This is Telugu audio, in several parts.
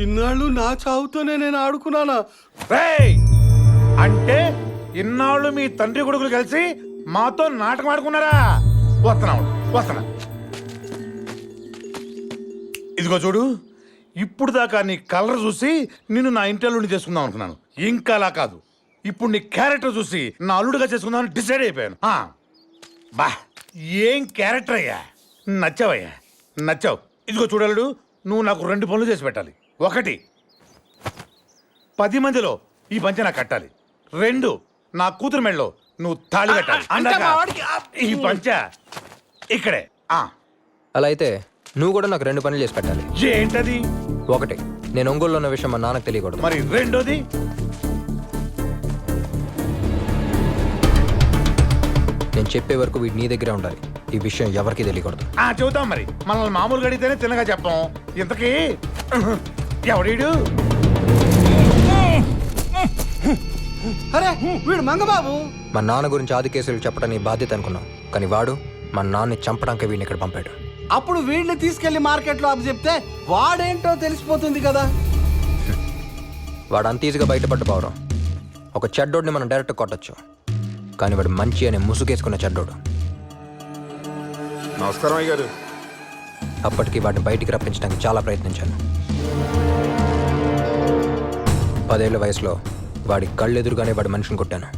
ఇన్నాళ్ళు నా చావుతోనే నేను ఆడుకున్నానా? అంటే ఇన్నాళ్ళు మీ తండ్రి కొడుకులు కలిసి మాతో నాటకం ఆడుకున్నారా? వస్తున్నా. ఇదిగో చూడు, ఇప్పుడు దాకా నీ కలర్ చూసి నిన్ను నా ఇంటర్వ్యూని చేసుకుందాం అనుకున్నాను. ఇంకా అలా కాదు, ఇప్పుడు నీ క్యారెక్టర్ చూసి నా అల్లుడుగా చేసుకుందామని డిసైడ్ అయిపోయాను. బా, ఏం క్యారెక్టర్ అయ్యా! నచ్చావు. ఇదిగో చూడలుడు, నువ్వు నాకు 2 పనులు చేసి పెట్టాలి. 1, 10 మందిలో ఈ పంచె నాకు కట్టాలి. 2, నా కూతురు మెడలో నువ్వు తాళి కట్టాలి. ఈ పంచ ఇక్కడే. అలా అయితే నువ్వు కూడా నాకు 2 పనులు చేసి పెట్టాలి. ఏంటది? 1, నేను ఒంగోలులో ఉన్న విషయం మా నాన్నకు తెలియకూడదు. మరి 2ది? నేను చెప్పే వరకు వీడు నీ దగ్గరే ఉండాలి. ఈ విషయం ఎవరికి తెలియకూడదు. చెబుతాం. మరి మనల్ని మామూలుగా అడిగితేనే తిన్నగా చెప్పాం. ఇంతకీ ఎవడీడు? అరే వీడు మంగబాబు. మా నాన్న గురించి ఆది కేసులు చెప్పడం నీ బాధ్యత అనుకున్నాం, కానీ వాడు మా నాన్నని చంపడానికి వీడిని ఇక్కడ పంపాడు. అప్పుడు వీడిని తీసుకెళ్లి మార్కెట్లో అప్పు చెప్తే వాడేంటో తెలిసిపోతుంది కదా. వాడు అంత ఈజీగా బయటపడిపోవడం. ఒక చెడ్డోడిని మనం డైరెక్ట్ కొట్టచ్చు, కానీ వాడు మంచి అనే ముసుగేసుకున్న చెడ్డోడు. నమస్కారం అయ్య గారు. అప్పటికి వాడిని బయటికి రప్పించడానికి చాలా ప్రయత్నించాను. 10 ఏళ్ల వయసులో వాడి కళ్ళెదురుగానే వాడి మనిషిని కొట్టాను.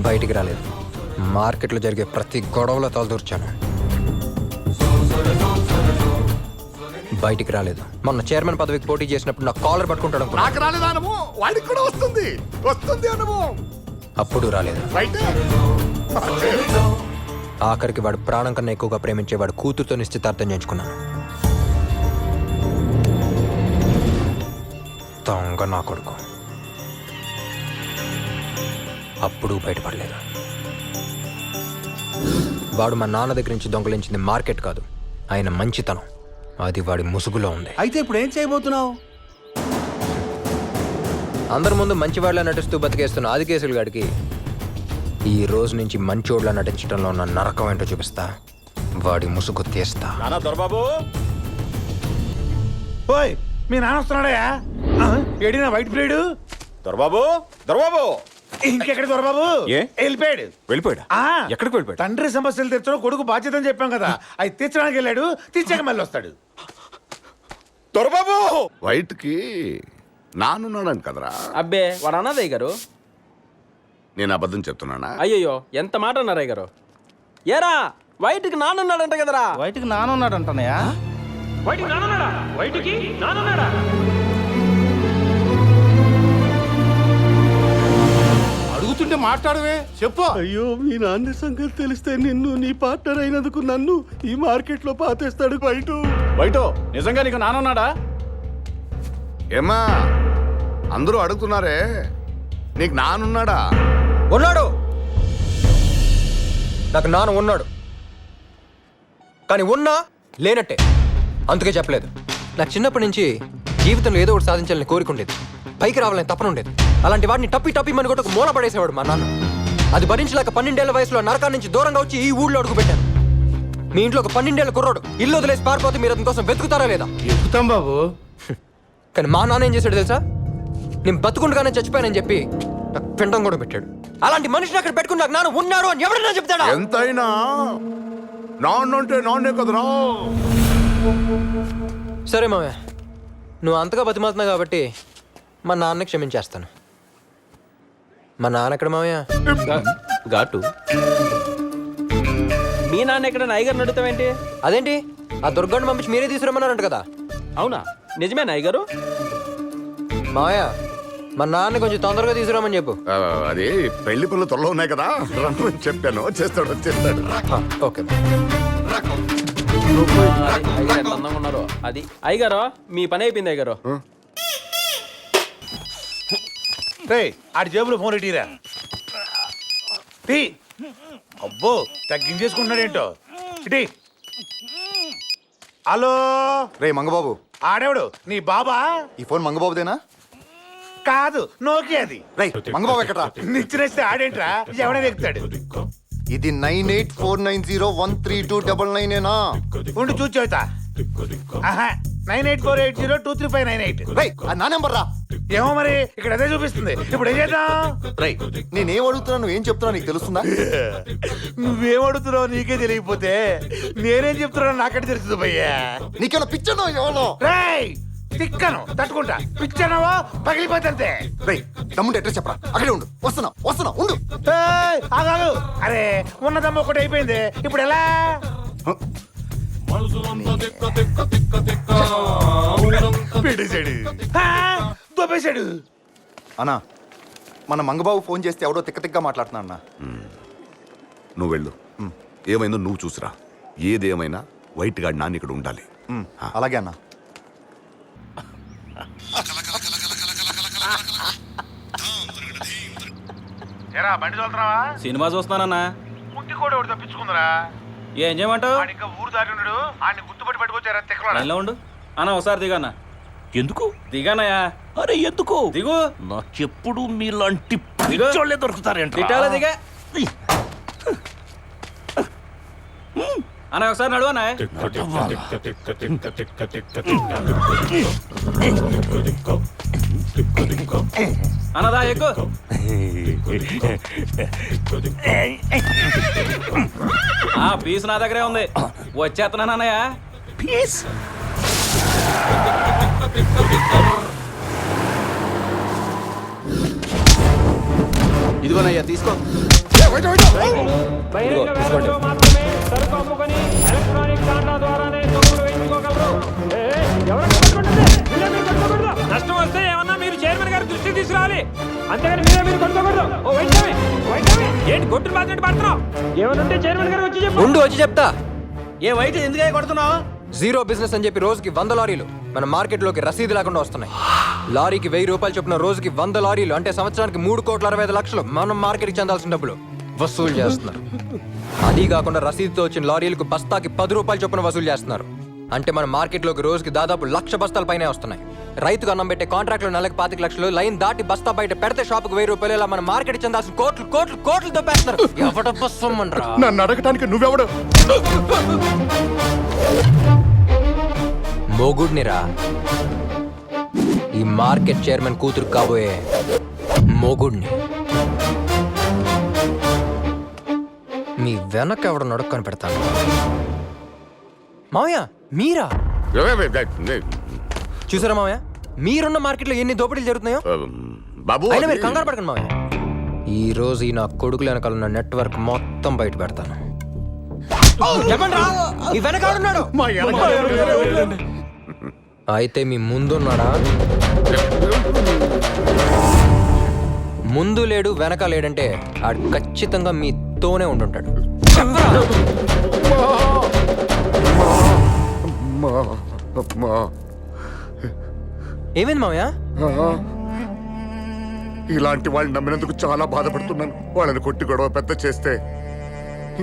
బయటికి రాలేదు. మార్కెట్లో జరిగే ప్రతి గొడవలో తలదూర్చాను. బయటికి రాలేదు. మొన్న చైర్మన్ పదవికి పోటీ చేసినప్పుడు నా కాలర్ పట్టుకుంటాడు. నాకు రాలేదు అనుభవం, వాడికి కూడా వస్తుంది అనుభవం. అప్పుడు రాలేదు. ఆఖరికి వాడు ప్రాణం కన్నా ఎక్కువగా ప్రేమించే వాడు కూతురుతో నిశ్చితార్థం చేయించుకున్నాను. దొంగ నా కొడుకు. అప్పుడు బయటపడలేదు. వాడు మా నాన్న దగ్గర నుంచి దొంగలించింది మార్కెట్ కాదు, ఆయన మంచితనం. అది వాడి ముసుగులో ఉంది. అయితే ఇప్పుడు ఏం చేయబోతున్నావు? అందరి ముందు మంచివాళ్ళ నటిస్తూ బతికేస్తున్న ఆది కేసులు గాడికి ఈ రోజు నుంచి మంచోళ్ళ నటించడంలో ఉన్న నరకం ఏంటో చూపిస్తా. వాడి ముసుగు తీస్తా. దొరబాబు, ఓయ్, మీ నాన్న వస్తున్నాడయా? ఏడినా వైట్ బ్లేడు? దొరబాబు. ఇంకెక్కడ దొరబాబు? వెళ్ళిపోయాడు. ఎక్కడికి వెళ్ళిపోయాడు? తండ్రి సమస్యలు తీర్చడం కొడుకు బాధ్యత అని చెప్పాం కదా, అవి తీర్చడానికి వెళ్ళాడు. తీర్చాక మళ్ళీ వస్తాడు. దొరబాబు, వైట్ కి నానున్నాడు కదరా? అబ్బే, వాడు అన్నదయ్య గారు. నేను అబద్ధం చెప్తున్నానా? అయ్యయ్యో, ఎంత మాట అన్నారయ్య గారు. ఏరా, వైట్కి నానున్నాడంట కదరా? బయటికి నానున్నాడు అంటానయా? అడుగుతుంటే మాట్లాడవే, చెప్పు. అయ్యో, మీ నాన్న సంగతి తెలిస్తే నిన్ను, నీ పార్ట్నర్ అయినందుకు నన్ను ఈ మార్కెట్ లో పాతేస్తాడు. బయట నిజంగా నీకు నానున్నాడా? ఏమా అందరూ అడుగుతున్నారే, నీకు నానున్నాడా? ఉన్నాడు. నాకు నాన్న ఉన్నాడు, కానీ ఉన్నా లేనట్టే. అందుకే చెప్పలేదు. నాకు చిన్నప్పటి నుంచి జీవితంలో ఏదో ఒకటి సాధించాలని కోరిక ఉండేది, పైకి రావాలని తపన ఉండేది. అలాంటి వాడిని టప్పి మన కొట్టుకు మూల పడేసేవాడు మా నాన్న. అది భరించలేక 12 ఏళ్ల వయసులో నరకాన్ని నుంచి దూరంగా వచ్చి ఈ ఊళ్ళో అడుగు పెట్టాను. మీ ఇంట్లో ఒక 12 ఏళ్ల కుర్రోడు ఇల్లు వదిలేసి పారిపోతే మీరు అతని కోసం వెతుకుతారా లేదా? ఎక్కుతాం బాబు. కానీ మా నాన్న ఏం చేశాడు తెలుసా? నేను బతుకుండగానే చచ్చిపోయానని చెప్పి నాకు పిండం కూడా పెట్టాడు. అలాంటి మనిషిని అక్కడ పెట్టుకుని నాకు నాన్న ఉన్నాడు అని ఎవరైనా చెప్తాడా? ఎంతైనా నాన్నంటే నాన్నే కదరా. సరే మామయ్య, నువ్వు అంతగా బతిమాలుతున్నావు కాబట్టి మా నాన్నని క్షమించేస్తాను. మా నాన్న ఎక్కడ మామయ్య? ఘాటు. మీ నాన్న ఎక్కడ? అయ్యగారు అడుగుతావేంటి? అదేంటి, ఆ దుర్గాన్ని పంపించి మీరే తీసుకురమ్మన్నారంట కదా? అవునా, నిజమేనా అయ్యగారు? మామయ్య, మా నాన్న కొంచెం తొందరగా తీసుకురామని చెప్పు. అది పెళ్లి పనులు త్వరలో ఉన్నాయి కదా, రమ్మని చెప్పాను. వచ్చేస్తాడు. ఓకే. అయ్యగారు ఎంత అందంగా ఉన్నారు. అది అయ్యగారు, మీ పని అయిపోయింది అయ్యగారు. ఆడి జేబులో ఫోన్ ఎట్టిరా. అబ్బో, తగ్గించేసుకుంటున్నాడేంటో. ఇటీ. హలో రే మంగబాబు. ఆడేవాడు నీ బాబా? ఈ ఫోన్ మంగబాబుదేనా? కాదు, నోకియాది. రే మంగబాబు ఎక్కడా? నిచ్చినేస్తే ఆడేంట్రా, ఎవడైనా ఎక్కుతాడు. ఇది 9849013299 ఉండి చూచి చెబుతా. 9848023598. రేయ్ అది నా నెంబర్ రా. ఏమో మరి ఇక్కడ అదే చూపిస్తుంది. ఇప్పుడు ఏం చేద్దాం? రేయ్ నేనేం అడుగుతున్నా నువ్వేం చెప్తున్నా నీకు తెలుస్తుందా? నువ్వేం అడుగుతున్నావు నీకే తెలియకపోతే నేనేం చెప్తున్నా నాకంటే తెలుస్తుంది భయ్యా. నీకేమైనా పిచ్చనో ఎవరో? రేయ్ తిక్కను తట్టుకుంటా, పిచ్చనవా పగిలిపోతే. రేయ్ దమ్ముంటే అడ్రస్ చెప్పరా, అక్కడే ఉండు. వస్తున్నా ఉండు. ఆగాలు. అరే ఉన్నదమ్మ ఒకటి అయిపోయింది, ఇప్పుడు ఎలా? దొబ్బేశాడు. అన్నా మన మంగబాబు ఫోన్ చేస్తే ఎవడో తిక్క మాట్లాడుతున్నా అన్న. నువ్వు వెళ్ళు. ఏమైందో నువ్వు చూసిరా. ఏదేమైనా వైట్ గార్డ్ నాన్న ఇక్కడ ఉండాలి. అలాగే అన్న. ఎరా బండి చదువుతున్నావా? సినిమా చూస్తున్నానన్నా. పుట్టి కూడా ఒకటి తప్పించుకుందరా. ఏం చేయమంటావు? ఇంకా ఊరు దాటి ఉన్నాడు, ఆయన గుర్తుపట్టి పట్టుకొచ్చారా తిక్కలో. లైన్లో ఉండు అన్న, ఒకసారి దిగన్నా. ఎందుకు? దిగానయ్యా. అరే ఎందుకు? దిగు. నాకెప్పుడు మీలాంటి పిచ్చోళ్ళే దొరుకుతారేంటి? దిట్టాలా దిగా అన్న, ఒకసారి నడువు అన్న. అన్నదా ఎక్కువ పీస్ నా దగ్గరే ఉంది, వచ్చేస్తున్నాను అన్నయ్య. పీస్ ఇదిగోనయ్యా తీసుకో. బహిరంగ వేలంలో మాత్రమే సరుకు అమ్ముకొని ఎలక్ట్రానిక్ టాటా ద్వారానే డబ్బులు వేయించుకోగలరు. నష్టం వస్తే ఏమన్నా మీరు చైర్మన్ గారి దృష్టికి తీసుకురావాలి, అంతేగాని మీరు కొనుక్కోకూడదు. ఓ వైద్యమే ఏంటి గొడ్డును బాధ్యత పడుతున్నావు? ఏమనుంటే చైర్మన్ గారు వచ్చి చెప్పు. ఉండు వచ్చి చెప్తా. ఏ వైట్ ఎందుకే కొడుతున్నావు? జీరో బిజినెస్ అని చెప్పి రోజుకి 100 లారీలు మన మార్కెట్లోకి రసీదు లేకుండా వస్తున్నాయి. లారీకి 1000 రూపాయలు చొప్పున రోజుకి 100 లారీలు అంటే సంవత్సరానికి 3,65,00,000 మనం మార్కెట్కి చెందాల్సిన డబ్బులు వసూలు చేస్తున్నారు. అది కాకుండా రసీదుతో వచ్చిన లారీలకు బస్తాకి 10 రూపాయలు చొప్పున వసూలు చేస్తున్నారు. అంటే మన మార్కెట్లోకి రోజుకి దాదాపు 1,00,000 బస్తాల పైనే వస్తున్నాయి. రైతుకు అన్నం పెట్టే కాంట్రాక్టులు నెలకు 25 లక్షలు, లైన్ దాటి బస్తా బయట పెడితే షాపుకు 1000 రూపాయలు, ఇలా మన మార్కెట్ చెందాల్సిన కోట్లు దొబ్బేస్తున్నారు. ఎవడ బస్సమ్మన్రా? నన్ను అడగటానికి నువ్వెవడు? మొగుడ్నిరా, ఈ మార్కెట్ చైర్మన్ కూతురు కాబోయే మొగుడ్ని. మీ వెనక ఎవడ నడుక్కొని పెడతాను. మావయ్య మీరా? చూసారా మావయ్య, మీరున్న మార్కెట్లో ఎన్ని దోపిడీలు జరుగుతున్నాయో. బాబు అయినా మీరు కంగారు పడకండి మావయ్య, ఈ రోజు ఈ నా కొడుకుల వెనకాల ఉన్న నెట్వర్క్ మొత్తం బయట పెడతాను. చెప్పండి రా, ఈ వెనక ఎవడున్నాడు? అయితే మీ ముందున్నాడా? ముందు లేడు వెనక లేడంటే ఆడు ఖచ్చితంగా మీతోనే ఉండుంటాడు. ఏమైంది మావయ్య? ఇలాంటి వాళ్ళని నమ్మినందుకు చాలా బాధపడుతున్నాను. వాళ్ళని కొట్టి గొడవ పెద్ద చేస్తే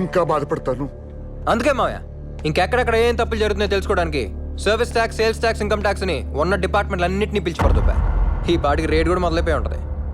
ఇంకా బాధపడతాను. అందుకే మావయ్య, ఇంకెక్కడెక్కడ ఏం తప్పులు జరుగుతున్నాయో తెలుసుకోవడానికి service tax, sales tax, income tax అని ఉన్న డిపార్ట్మెంట్లు అన్నింటినీ పిలిచి పడుతుపా. ఈ పాటికి రేట్ కూడా మొదలైపోయి ఉంటుంది.